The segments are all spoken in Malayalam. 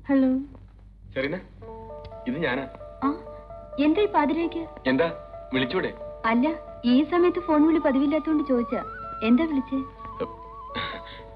ഹലോ സെറീന, ഇത് ഞാനാ. എന്താ ഈ പാതിരേക്ക്? എന്താ വിളിച്ചൂടെ? അല്ല, ഈ സമയത്ത് ഫോൺ വിളി പതിവില്ലാത്തോണ്ട് ചോദിച്ചാ. എന്താ വിളിച്ചേ?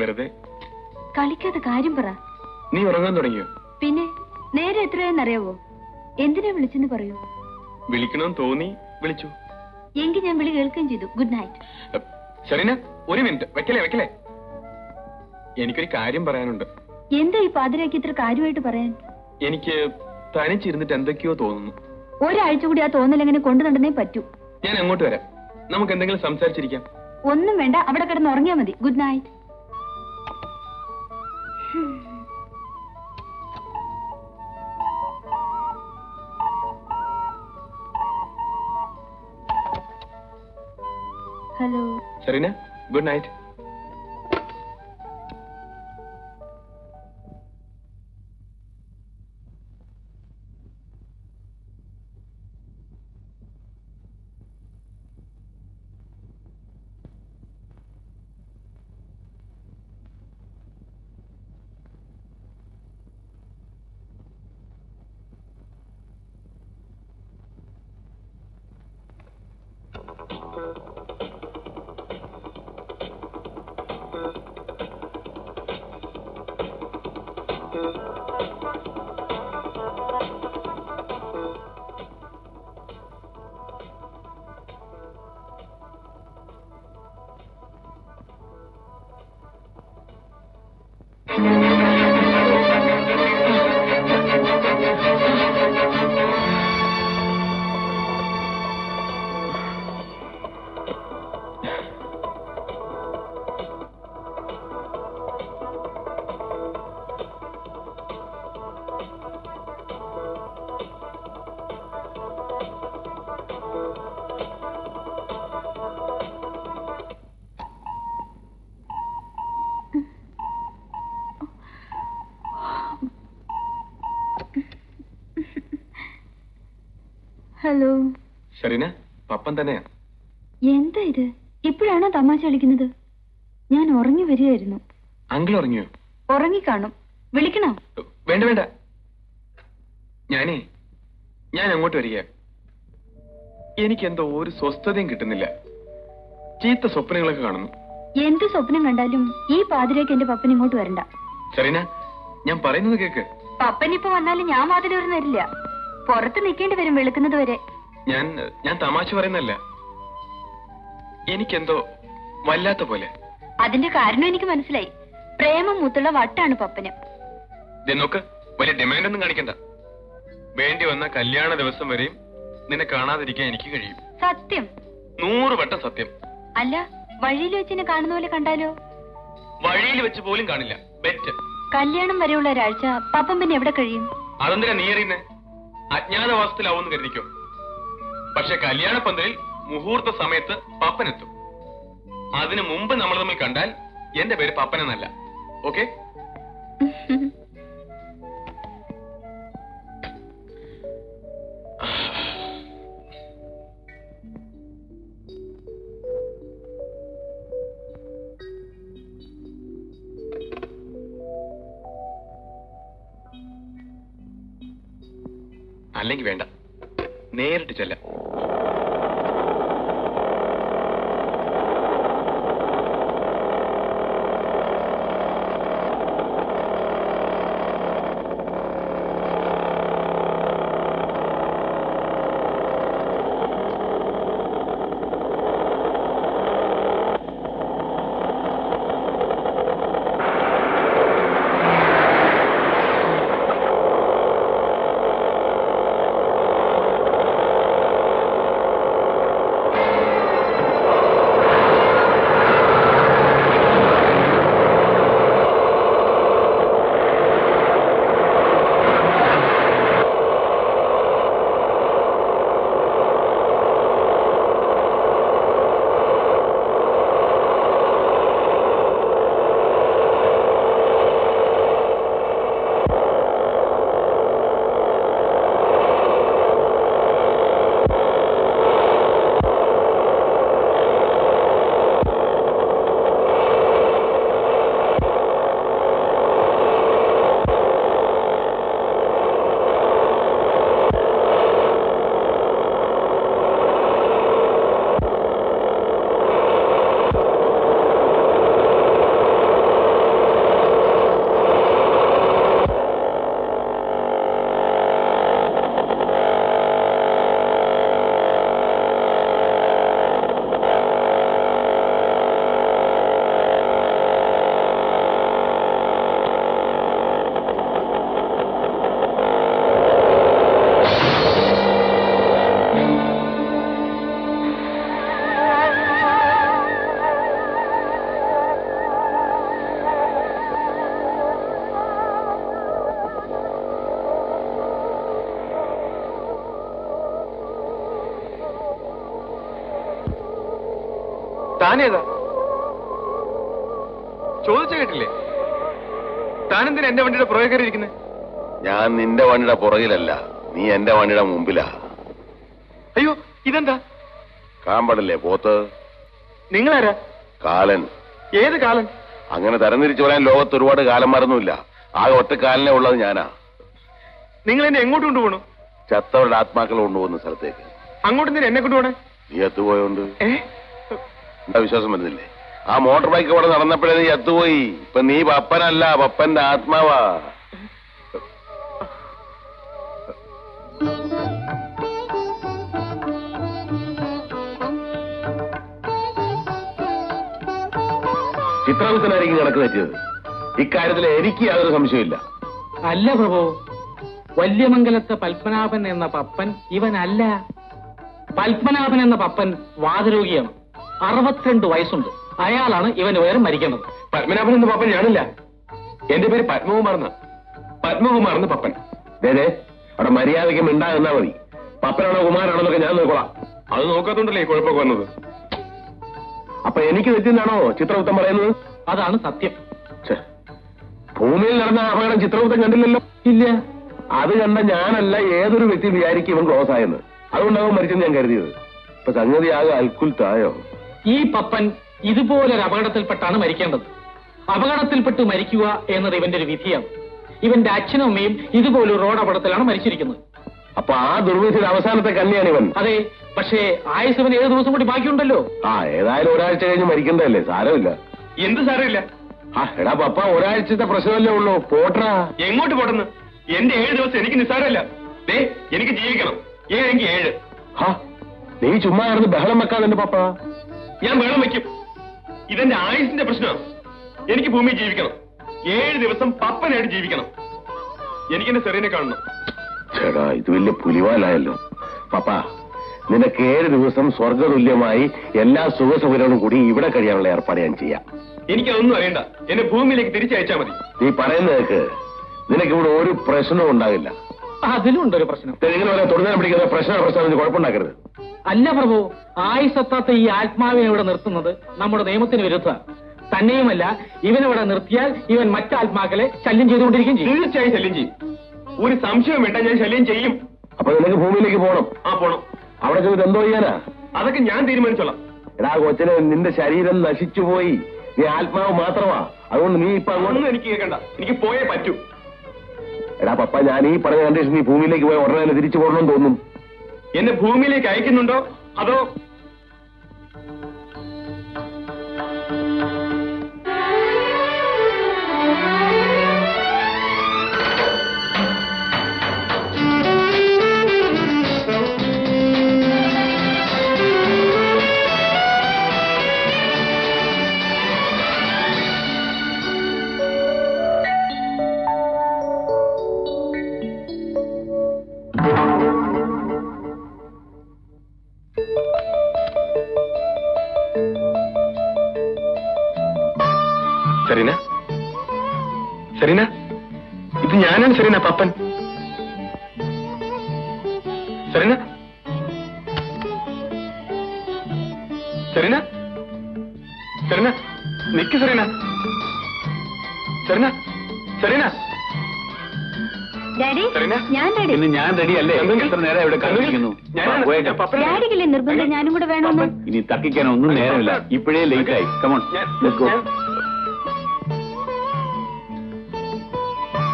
വെറുതെ. കളിക്കാതെ കാര്യം പറ. നീ ഉറങ്ങാൻ തുടങ്ങിയോ? പിന്നെ നേരെ എത്രയെന്നറിയാവോ? എന്തിനാ വിളിച്ചെന്ന് പറയൂ. വിളിക്കണമെന്ന് തോന്നി വിളിച്ചു. എങ്കിൽ ഞാൻ വിളി കേൾക്കുകയും ചെയ്തു. Good night. സെറീന, ഒരു മിനിറ്റ്. വെക്കലേ. എനിക്കൊരു കാര്യം പറയാനുണ്ട്. എന്താ ഈ പാതിരാക്കി ഇത്ര കാര്യമായിട്ട് പറയാൻ? എനിക്ക് തനിച്ചിരുന്നിട്ട് എന്തൊക്കെയോ തോന്നുന്നു. ഒരാഴ്ച കൂടി ആ തോന്നൽ എങ്ങനെ കൊണ്ടു നടന്നേ പറ്റൂ. ഞാൻ അങ്ങോട്ട് വരാം. നമുക്ക് എന്തെങ്കിലും സംസാരിച്ചിരിക്കാം. ഒന്നും വേണ്ട, അവിടെ കിടന്ന് ഉറങ്ങിയാ മതി. Good night. Hello Serena, good night. Hello Serena, Pappan തന്നെയാ. എന്താ ഇത്? ഇപ്പോഴാണോ തമാശ കളിക്കുന്നത്? ഞാൻ ഉറങ്ങി വരികയായിരുന്നു. അങ്കിൾ ഉറങ്ങിയോ? ഉറങ്ങിക്കാണും. വിളിക്കണോ? വേണ്ട. ഞാൻ അങ്ങോട്ട് വരിക. എനിക്കെന്തോ ഒരു സ്വസ്ഥതയും കിട്ടുന്നില്ല. ചീത്ത സ്വപ്നങ്ങളൊക്കെ കാണുന്നു. എന്ത് സ്വപ്നം കണ്ടാലും ഈ പാതിരേക്ക് എന്റെ പപ്പൻ ഇങ്ങോട്ട് വരണ്ട. സെറീന, ഞാൻ പറയുന്നത് കേക്ക്. പപ്പൻ ഇപ്പൊ വന്നാലും ഞാൻ വാതിലൂർ വരില്ല. പുറത്ത് നിൽക്കേണ്ടി വരും വെളുക്കുന്നത് വരെ. ഞാൻ തമാശ പറയുന്നല്ല. എനിക്കെന്തോ വല്ലാത്ത പോലെ. അതിന്റെ കാരണം എനിക്ക് മനസ്സിലായി. പ്രേമം മൂത്തുള്ള വട്ടാണ് പപ്പന്. നോക്ക്, വലിയ ഡിമാൻഡ് ഒന്നും കാണിക്കണ്ട. വേണ്ടി വന്ന കല്യാണ ദിവസം വരെയും നിന്നെ കാണാതിരിക്കാൻ എനിക്ക് കഴിയും. സത്യം? 100 വട്ടം സത്യം. അല്ല, വഴിയിൽ വെച്ച് കാണുന്ന പോലെ കണ്ടാലോ? വഴിയിൽ വെച്ച് പോലും കാണില്ല. ബെറ്റ്. കല്യാണം വരെയുള്ള ഒരാഴ്ച പപ്പൻ പിന്നെ എവിടെ കഴിയും? അതെന്തിനാ നീ അറിയുന്നേ? അജ്ഞാതവാസത്തിലാവൂന്ന് കരുതിക്കോ. പക്ഷെ കല്യാണ പന്തലിൽ മുഹൂർത്ത സമയത്ത് പപ്പനെത്തും. അതിനു മുമ്പ് നമ്മൾ തമ്മിൽ കണ്ടാൽ എന്റെ പേര് പപ്പനെന്നല്ല. ഓക്കെ? അല്ലെങ്കിൽ വേണ്ട, നേരിട്ട് ചെല്ലാം. താനേതാ? ചോദിച്ച കേട്ടില്ലേ? താനെന്തിനാ എന്റെ വണ്ടിയുടെ പുറകെ കയറിയിരിക്കുന്നത്? ഞാൻ നിന്റെ വണ്ടിയുടെ പുറകിലല്ല, നീ എന്റെ വണ്ടിയുടെ മുമ്പിലാ. അയ്യോ, ഇതെന്താ? കാമ്പടല്ലേ പോത്ത്? നിങ്ങളാരാ? കാലൻ. ഏത് കാലൻ? അങ്ങനെ തരംതിരിച്ചു പറയാൻ ലോകത്ത് ഒരുപാട് കാലന്മാരൊന്നുമില്ല. ആകെ ഒറ്റ കാലിനെ ഉള്ളത് ഞാനാ. നിങ്ങൾ എന്നെ എങ്ങോട്ട് കൊണ്ടുപോകണു? ചത്തവരുടെ ആത്മാക്കൾ കൊണ്ടുപോകുന്ന സ്ഥലത്തേക്ക്. അങ്ങോട്ട് എന്തിനാ എന്നെ കൊണ്ടുപോകണേ? നീ എത്തുപോയോണ്ട് എന്താ വിശ്വാസം വരുന്നില്ലേ? ആ മോട്ടോർ ബൈക്ക് ഇവിടെ നടന്നപ്പോഴേ നീ എത്തുപോയി. ഇപ്പൊ നീ പപ്പനല്ല, പപ്പന്റെ ആത്മാവാ. ചിത്രകുപ്തനായിരിക്കും കണക്ക് തെറ്റിയത്. ഇക്കാര്യത്തിൽ എനിക്ക് യാതൊരു സംശയമില്ല. അല്ല പ്രഭു, വല്യമംഗലത്തെ പത്മനാഭൻ എന്ന പപ്പൻ ഇവനല്ല. പത്മനാഭൻ എന്ന പപ്പൻ വാതരോഗിയാണ്. 62 വയസ്സുണ്ട്. അയാളാണ് ഇവന് വേറെ മരിക്കേണ്ടത്. പത്മനാഭൻ എന്ന പപ്പൻ ഞാനില്ല. എന്റെ പേര് പത്മകുമാർന്ന. പത്മകുമാർന്ന് പപ്പൻ. അവിടെ മര്യാദയ്ക്ക് മിണ്ടാകുന്നാ മതി. പപ്പനാണോ കുമാരാണോ എന്നൊക്കെ ഞാൻ നോക്കോളാം. അത് നോക്കാത്തോണ്ടല്ലേ ഈ കുഴപ്പമൊക്കെ വന്നത്. അപ്പൊ എനിക്ക് തെറ്റിന്നാണോ ചിത്രഗുപ്തൻ പറയുന്നത്? അതാണ് സത്യം. ഭൂമിയിൽ നടന്ന അപകടം ചിത്രഗുപ്തൻ കണ്ടില്ലല്ലോ. ഇല്ല. അത് കണ്ട ഞാനല്ല ഏതൊരു വ്യക്തി വിചാരിക്കും ഇവൻ ക്ലോസ് ആയെന്ന്. അതുകൊണ്ടാവും മരിച്ചെന്ന് ഞാൻ കരുതിയത്. ഇപ്പൊ സംഗതി ആകെ അൽക്കുൽത്തായോ. ഈ പപ്പൻ ഇതുപോലൊരു അപകടത്തിൽപ്പെട്ടാണ് മരിക്കേണ്ടത്. അപകടത്തിൽപ്പെട്ട് മരിക്കുക എന്നത് ഇവന്റെ ഒരു വിധിയാണ്. ഇവന്റെ അച്ഛനും അമ്മയും ഇതുപോലൊരു റോഡ് അപകടത്തിലാണ് മരിച്ചിരിക്കുന്നത്. അപ്പൊ ആ ദുർവിധിയുടെ അവസാനത്തെ കന്യാണ് ഇവൻ. അതെ, പക്ഷേ ആയുസവൻ 7 ദിവസം കൂടി ബാക്കിയുണ്ടല്ലോ. ഏതായാലും ഒരാഴ്ച കഴിഞ്ഞ് മരിക്കണ്ടല്ലേ, സാരമില്ല. എന്ത് സാരമില്ല? എടാ പപ്പ, ഒരാഴ്ചത്തെ പ്രശ്നമല്ലേ ഉള്ളൂ, പോട്ടാ. എങ്ങോട്ട് പോട്ടെന്ന്? എന്റെ 7 ദിവസം എനിക്ക് നിസ്സാരമല്ല. എനിക്ക് ജീവിക്കണം. 7 എങ്കിൽ 7. നീ ചുമ്മാ കിടന്ന് ബഹളം വെക്കാതെ എന്റെ പപ്പ. ഞാൻ ബഹളം വെക്കും. ഇതെന്റെ ആയുസിന്റെ പ്രശ്നമാണ്. എനിക്ക് ഭൂമിയിൽ ജീവിക്കണം. 7 ദിവസം പപ്പനായിട്ട് ജീവിക്കണം. എനിക്കെന്റെ സെറീനെ കാണണം. ചേടാ, ഇത് വലിയ പുലിവാലായല്ലോ. പപ്പ, നിനക്ക് 7 ദിവസം സ്വർഗതുല്യമായി എല്ലാ സുഖസൗകര്യങ്ങളും കൂടി ഇവിടെ കഴിയാനുള്ള ഏർപ്പാട് ഞാൻ ചെയ്യാം. എനിക്കതൊന്നും അറിയണ്ട. എന്നെ ഭൂമിയിലേക്ക് തിരിച്ചയച്ചാൽ മതി. നീ പറയുന്നതൊക്കെ നിനക്കിവിടെ ഒരു പ്രശ്നവും ഉണ്ടാകില്ല. അതിലുണ്ടൊരു പ്രശ്നം. നിങ്ങൾ വരെ തൊടുന്നതിനെ പിടിക്കുന്ന പ്രശ്നം കുഴപ്പമുണ്ടാക്കരുത്. അല്ല പ്രഭു, ആയുസത്താത്ത ഈ ആത്മാവിനെ ഇവിടെ നിർത്തുന്നത് നമ്മുടെ നിയമത്തിന് വിരുദ്ധമാണ്. തന്നെയുമല്ല, ഇവനിവിടെ നിർത്തിയാൽ ഇവൻ മറ്റാത്മാക്കളെ ശല്യം ചെയ്തുകൊണ്ടിരിക്കും. തീർച്ചയായും ശല്യം ചെയ്യും. ഒരു സംശയം വേണ്ട, ഞാൻ ശല്യം ചെയ്യും. അപ്പൊ നിനക്ക് ഭൂമിയിലേക്ക് പോകണം. പോണം. അവിടെ ചെന്നിട്ട് എന്തോ ചെയ്യാനാ? അതൊക്കെ ഞാൻ തീരുമാനിച്ചോളാം. എടാ കൊച്ചിനെ, നിന്റെ ശരീരം നശിച്ചുപോയി. നീ ആത്മാവ് മാത്രമാ. അതുകൊണ്ട് നീ ഇപ്പൊ അങ്ങോട്ടൊന്നും എനിക്ക് കേൾക്കണ്ട. എനിക്ക് പോയേ പറ്റൂ. എടാ പപ്പ, ഞാൻ ഈ പറഞ്ഞ കണ്ടീഷൻ നീ ഭൂമിയിലേക്ക് പോയി ഉടനെ തന്നെ തിരിച്ചു പോകണമെന്ന് തോന്നും. എന്നെ ഭൂമിയിലേക്ക് അയക്കുന്നുണ്ടോ അതോ? സെറീന, സെറീന, ഇത് ഞാനാണ് Serena, Pappan. Serena, Serena, Serena, നിക്ക് സെറീന, സെറീന, സെറീന. ഞാൻ റെഡി അല്ലേ? എത്ര നേരം ഇവിടെ കാത്തിരിക്കുന്നു? ഡാഡിക്കില്ലേ നിർബന്ധം ഞാനും കൂടെ വേണമെന്ന്? ഇനി തക്കിക്കാനൊന്നും നേരമില്ല. ഇപ്പോഴേ ലേറ്റ് ആയി. Come on, let's go.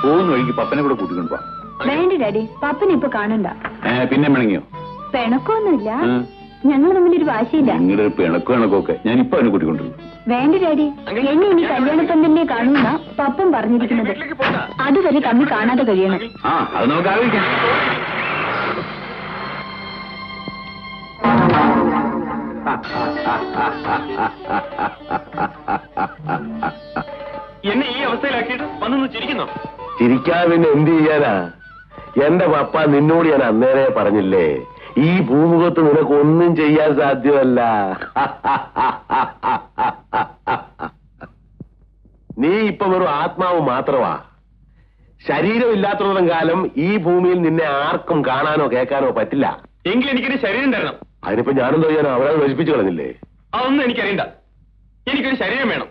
പോകുന്ന വഴിക്ക് പപ്പനെ കൂടെ കൂട്ടിക്കൊണ്ട് പോവാം. വേണ്ട ഡാഡി, പപ്പനെ ഇപ്പൊ കാണണ്ട. പിന്നെ പിണങ്ങിയോ? പിണക്കൊന്നുമില്ല, ഞങ്ങൾ തമ്മിലൊരു വാശിയില്ല. നിങ്ങളുടെ പിണക്കൊക്കെ ഞാൻ ഇപ്പൊ അവനെ കൂട്ടിക്കൊണ്ടിരുന്നു. വേണ്ട ഡാഡി, എന്നെ ഇനി കല്യാണപ്പന്തലിനെ കാണുന്ന പപ്പൻ പറഞ്ഞിരിക്കുന്നത്. അതുവരെ തമ്മിൽ കാണാതെ കഴിയണം. അത് നമുക്ക് ആലോചിക്കാം. എന്നെ ഈ അവസ്ഥയിലാക്കിയിട്ട് വന്നൊന്ന് ചിരിക്കുന്നോ? ചിരിക്കാൻ പിന്നെ എന്ത് ചെയ്യാനാ? എന്റെ പപ്പ നിന്നോട് ഞാൻ അന്നേരെ പറഞ്ഞില്ലേ, ഈ ഭൂമുഖത്ത് നിനക്കൊന്നും ചെയ്യാൻ സാധ്യമല്ല. നീ ഇപ്പൊ വെറും ആത്മാവ് മാത്രമാ. ശരീരമില്ലാത്തത്തോളം കാലം ഈ ഭൂമിയിൽ നിന്നെ ആർക്കും കാണാനോ കേൾക്കാനോ പറ്റില്ല. എങ്കിൽ എനിക്കൊരു ശരീരം തരണം. അതിനിപ്പോ ഞാനെന്തോ ചെയ്യാനോ? അവരത് നശിപ്പിച്ചു കളഞ്ഞില്ലേ? അതൊന്നും എനിക്കറിയണ്ട. എനിക്കൊരു ശരീരം വേണം.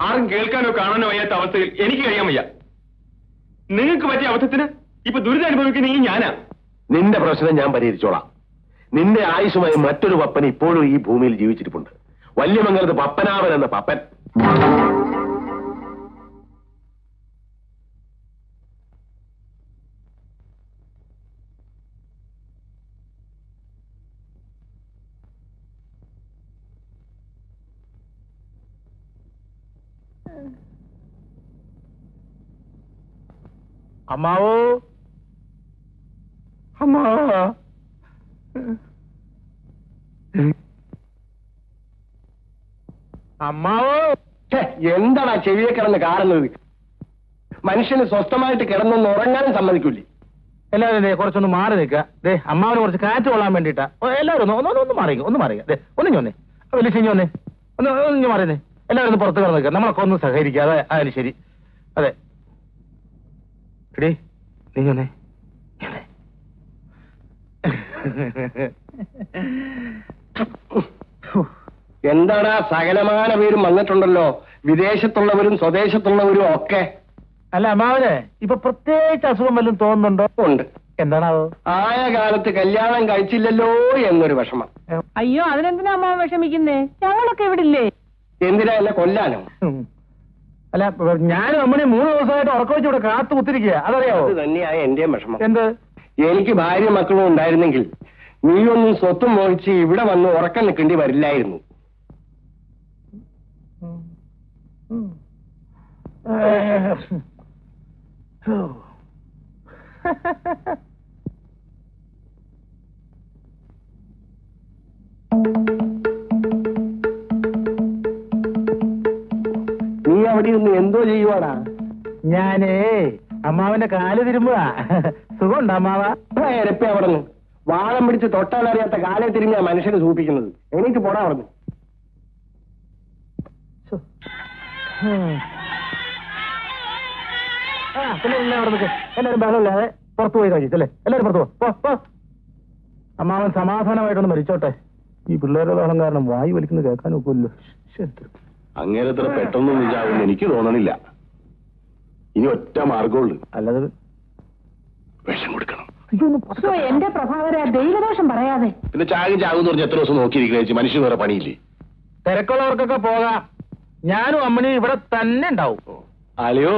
ആരും കേൾക്കാനോ കാണാനോ വയ്യാത്ത അവസ്ഥയിൽ എനിക്ക് കഴിയാൻ വയ്യ. നിങ്ങൾക്ക് പറ്റിയ അബദ്ധത്തിന് ഇപ്പൊ ദുരിതം അനുഭവിക്കുന്ന ഈ ഞാനാ. നിന്റെ പ്രശ്നം ഞാൻ പരിഹരിച്ചോളാം. നിന്റെ ആയുഷുമായി മറ്റൊരു പപ്പൻ ഇപ്പോഴും ഈ ഭൂമിയിൽ ജീവിച്ചിരിപ്പുണ്ട്. വല്യമംഗലത്ത് പപ്പനാവൻ എന്ന പപ്പൻ. അമ്മാവോ, അമ്മാവോ, അമ്മാവോ. എന്താടാ ചെവിയെ കിടന്ന് കാണുന്നത്? മനുഷ്യന് സ്വസ്ഥമായിട്ട് കിടന്നൊന്ന് ഉറങ്ങാനും സമ്മതിക്കൂലേ? എല്ലാവരും കുറച്ചൊന്ന് മാറി നിൽക്കുക. അമ്മാവന് കുറച്ച് കാറ്റ് കൊള്ളാൻ വേണ്ടിട്ടാ. എല്ലാവരും ഒന്ന് മാറിക്കുക, ഒന്ന് മാറിക്കുക. ഒന്നും വന്നേ, വലിയ ശനി വന്നേ, ഒന്ന് മാറിയേ. എല്ലാവരും ഒന്ന് പുറത്ത് കിടന്ന് നിൽക്കുക. നമ്മളൊക്കെ ഒന്ന് സഹകരിക്കുക. അതെ, അതിന് ശരി. അതെ, എടീ നീ വന്നേ. എന്താടാ സകലമാന പേരും വന്നിട്ടുണ്ടല്ലോ, വിദേശത്തുള്ളവരും സ്വദേശത്തുള്ളവരും ഒക്കെ. അല്ല അമ്മാവന് ഇപ്പൊ പ്രത്യേകിച്ച് അസുഖം വല്ലതും തോന്നുന്നുണ്ടോ? ഉണ്ട്. എന്താണാവോ? ആയ കാലത്ത് കല്യാണം കഴിച്ചില്ലല്ലോ എന്നൊരു വിഷമം. അയ്യോ, അതിനെന്തിനാ അമ്മാവൻ വിഷമിക്കുന്നേ? ഞങ്ങളൊക്കെ ഇവിടെ ഇല്ലേ? എന്തിനാ എന്നെ കൊല്ലാനോ? അല്ല, ഞാനും അമ്മണി 3 ദിവസമായിട്ട് ഉറക്കം വെച്ച് ഇവിടെ കാത്തു കുത്തിരിക്കുക. അതറിയാവോ? അത് തന്നെയായ എന്റെയും വിഷമം. എന്ത്? എനിക്ക് ഭാര്യ മക്കളും ഉണ്ടായിരുന്നെങ്കിൽ നീയൊന്നും സ്വത്തും മോഹിച്ച് ഇവിടെ വന്ന് ഉറക്കം നിൽക്കേണ്ടി വരില്ലായിരുന്നു. നീ അവിടെ ഒന്ന് എന്തോ ചെയ്യുവാടാ? ഞാനേ അമ്മാവന്റെ കാല് തിരുമ്പുക. സുഖമുണ്ടോ അമ്മാവ? എരപ്പ അവിടെ നിന്ന് വാഴം പിടിച്ച് തൊട്ടാലറിയാത്ത കാലെ തിരിഞ്ഞാ മനുഷ്യനെ സൂപ്പിക്കുന്നത്. എനിക്ക് പോടാ അവിടെ നിന്ന്. പിന്നെ എല്ലാവരും ബഹളമില്ലാതെ പുറത്തു പോയി കഴിച്ചല്ലേ? എല്ലാവരും പുറത്തു പോ. അമ്മാവൻ സമാധാനമായിട്ടൊന്ന് മരിച്ചോട്ടെ. ഈ പിള്ളേരുടെ ബഹളം കാരണം വായു വലിക്കുന്നത് കേൾക്കാൻ നോക്കുമല്ലോ. അങ്ങേരത്ര പെട്ടെന്നൊന്നും ചാവുമെന്ന് എനിക്ക് തോന്നണില്ല. ഇനി ഒറ്റ മാർഗമുള്ളൂ. അല്ലാതെ വിഷം കൊടുക്കണം. എന്റെ പ്രഭാകര, ദൈവദോഷം പറയാതെ. പിന്നെ ചാകും എന്ന് പറഞ്ഞ് എത്ര ദിവസം നോക്കിയിരിക്കുന്ന മനുഷ്യന് വേറെ പണിയില്ലേ? തിരക്കുള്ളവർക്കൊക്കെ പോകാം. ഞാനും അമ്മണി ഇവിടെ തന്നെ ഉണ്ടാവും. അല്ലയോ,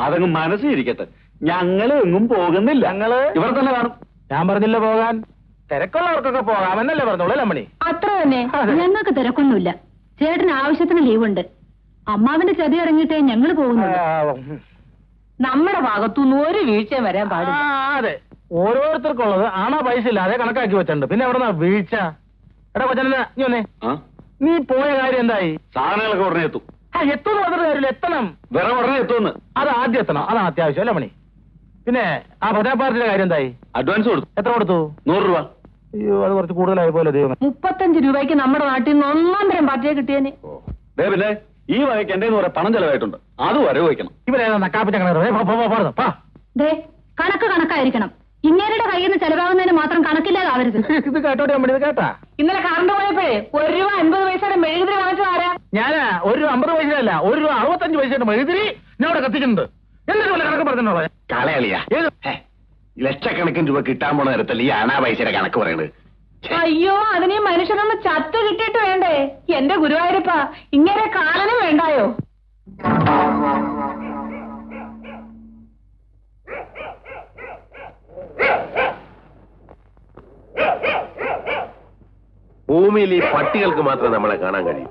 അതങ്ങ് മനസ്സിരിക്കട്ടെ. ഞങ്ങള് എങ്ങും പോകുന്നില്ല. ഞങ്ങള് ഇവിടെ തന്നെ കാണും. ഞാൻ പറഞ്ഞില്ല പോകാൻ. തിരക്കുള്ളവർക്കൊക്കെ പോകാമെന്നല്ലേ പറഞ്ഞോളൂ അമ്മണി? അത്ര തന്നെ. ഞങ്ങൾക്ക് തിരക്കൊന്നുമില്ല. ചേട്ടന് ആവശ്യത്തിന് ലീവുണ്ട്. അമ്മാവിന്റെ ചതി ഇറങ്ങിയിട്ടേ ഞങ്ങള് പോകുന്നുള്ളൂ. നമ്മുടെ ഭാഗത്തുനിന്ന് ഒരു വീഴ്ചയും വരാൻ പാടില്ല. അതെ, ഓരോരുത്തർക്കുള്ളത് ആണാ പൈസ ഇല്ലാതെ കണക്കാക്കി വെച്ചിട്ടുണ്ട്. പിന്നെ എവിടെ വീഴ്ച? എടാ കൊച്ചനെ നീ വന്നേ. നീ പോയ കാര്യം എന്തായി? സാധനങ്ങളൊക്കെ ഉടനെ എത്തും. എത്തുന്ന പറഞ്ഞ കാര്യമില്ല, എത്തണം. വേറെ ഉടനെ എത്തുമെന്ന്. അത് ആദ്യം എത്തണം, അതാണ് അത്യാവശ്യം അല്ലേ മണി? പിന്നെ ആ ഭജന പാർട്ടിയുടെ കാര്യം എന്തായി? അഡ്വാൻസ് കൊടുത്തു. എത്ര കൊടുത്തു? 100 രൂപ. അയ്യോ, അത് കുറച്ച് കൂടുതലായി പോലെ ദൈവം. 35 രൂപയ്ക്ക് നമ്മുടെ നാട്ടിൽ നിന്ന് 1 തരം പാർട്ടിയെ കിട്ടിയേനെ. പിന്നെ ഈ വകയ്ക്ക് എന്റെ പറയാൻ പണം ചെലവായിട്ടുണ്ട്. അത് വരവ് വയ്ക്കണം. ഇവരേതാ നക്കാപ്പിച്ച കണക്ക്? ദേ, കണക്ക് കണക്കായിരിക്കണം. ഇങ്ങേരുടെ കയ്യിൽ നിന്ന് ചെലവാകുന്നതിന് മാത്രം കണക്കില്ലാതാവരുത്. ഇത് കേട്ടോടെ അമ്മ, ഇത് കേട്ടാ? ഇന്നലെ കറണ്ട് പോയപ്പോഴേ 1 രൂപ 50 പൈസയുടെ മെഴുകുതിരി വാങ്ങിച്ചു ആരാ? ഞാനാ 1 രൂപ 50 പൈസയല്ല, 1 രൂപ 65 പൈസയുടെ മെഴുകുതിരി ഞാൻ അവിടെ കത്തിക്കുന്നുണ്ട്. എന്നിട്ട് പോലെ കണക്ക് പറഞ്ഞോ? കളയളിയാ, ലക്ഷക്കണക്കിന് രൂപ കിട്ടാൻ പോണ നേരത്തല്ല ഈ അനാ പൈസയുടെ കണക്ക് പറയണത്. അയ്യോ, അതിന് മനുഷ്യനൊന്ന് ചത്ത് കിട്ടിയിട്ട് വേണ്ടേ? എന്റെ ഗുരുവായൂരപ്പ, ഇങ്ങനെ കാലനും വേണ്ടായോ? ഭൂമിയിൽ ഈ പട്ടികൾക്ക് മാത്രമേ നമ്മളെ കാണാൻ കഴിയൂ.